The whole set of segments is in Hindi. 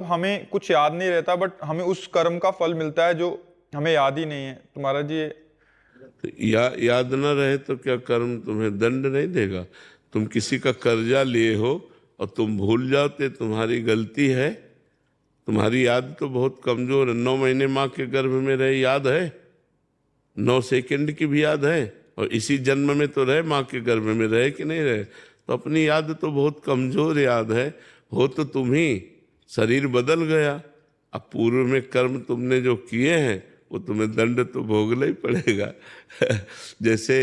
हमें कुछ याद नहीं रहता, बट हमें उस कर्म का फल मिलता है जो हमें याद ही नहीं है। तो महाराज जी तो याद ना रहे तो क्या कर्म तुम्हें दंड नहीं देगा? तुम किसी का कर्जा लिए हो और तुम भूल जाओ तो तुम्हारी गलती है। तुम्हारी याद तो बहुत कमजोर है। 9 महीने माँ के गर्भ में रहे, याद है? 9 सेकंड की भी याद है? और इसी जन्म में तो रहे, माँ के गर्भ में रहे कि नहीं रहे? तो अपनी याद तो बहुत कमजोर याद है। हो तो तुम ही, शरीर बदल गया। अब पूर्व में कर्म तुमने जो किए हैं वो तुम्हें दंड तो भोगना ही पड़ेगा। जैसे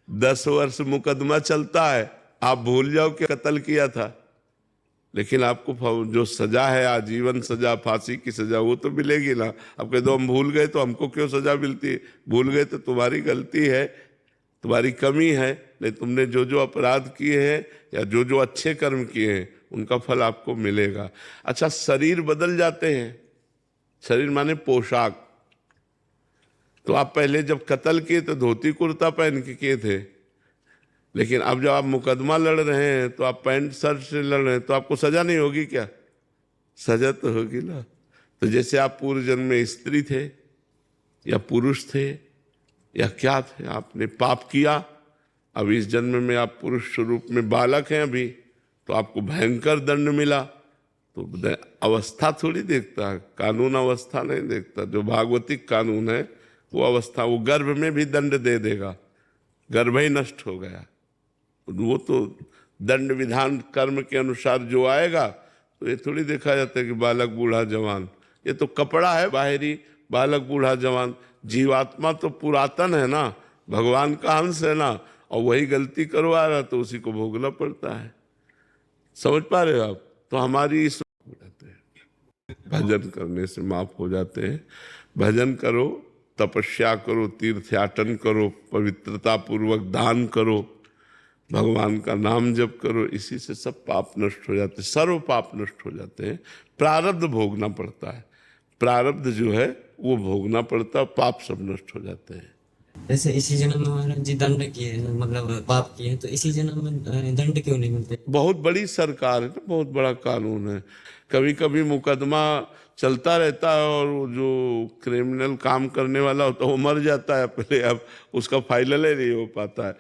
10 वर्ष मुकदमा चलता है, आप भूल जाओ कि कत्ल किया था, लेकिन आपको जो सजा है, आजीवन सजा, फांसी की सजा, वो तो मिलेगी ना। अब कह दो हम भूल गए तो हमको क्यों सजा मिलती है? भूल गए तो तुम्हारी गलती है, तुम्हारी कमी है। नहीं, तुमने जो जो अपराध किए हैं या जो जो अच्छे कर्म किए हैं उनका फल आपको मिलेगा। अच्छा, शरीर बदल जाते हैं। शरीर माने पोशाक। तो आप पहले जब कत्ल किए तो धोती कुर्ता पहन के किए थे, लेकिन अब जब आप मुकदमा लड़ रहे हैं तो आप पैंट शर्ट से लड़ रहे हैं, तो आपको सजा नहीं होगी क्या? सजा तो होगी ना। तो जैसे आप पूर्व जन्म में स्त्री थे या पुरुष थे या क्या थे, आपने पाप किया, अब इस जन्म में आप पुरुष स्वरूप में बालक हैं अभी, तो आपको भयंकर दंड मिला। तो अवस्था थोड़ी देखता है, कानून अवस्था नहीं देखता। जो भागवतिक कानून है वो अवस्था, वो गर्भ में भी दंड दे देगा। गर्भ ही नष्ट हो गया, वो तो दंड विधान कर्म के अनुसार जो आएगा। तो ये थोड़ी देखा जाता है कि बालक बूढ़ा जवान, ये तो कपड़ा है बाहरी, बालक बूढ़ा जवान। जीवात्मा तो पुरातन है ना, भगवान का अंश है ना, और वही गलती करवा रहा तो उसी को भोगना पड़ता है। समझ पा रहे हो आप? तो हमारी इस भजन करने से माफ हो जाते हैं। भजन करो, तपस्या करो, तीर्थयाटन करो, पवित्रता पूर्वक दान करो, भगवान का नाम जप करो, इसी से सब पाप नष्ट हो जाते हैं, सर्व पाप नष्ट हो जाते हैं। प्रारब्ध भोगना पड़ता है, प्रारब्ध जो है वो भोगना पड़ता है, पाप सब नष्ट हो जाते हैं। जैसे इसी जन्म में महाराज जी दंड किए हैं, मतलब पाप किए हैं, तो इसी जन्म में दंड क्यों नहीं मिलते? बहुत बड़ी सरकार है ना, बहुत बड़ा कानून है। कभी कभी मुकदमा चलता रहता है और वो जो क्रिमिनल काम करने वाला होता है वो मर जाता है पहले, अब उसका फाइनल ही नहीं हो पाता है।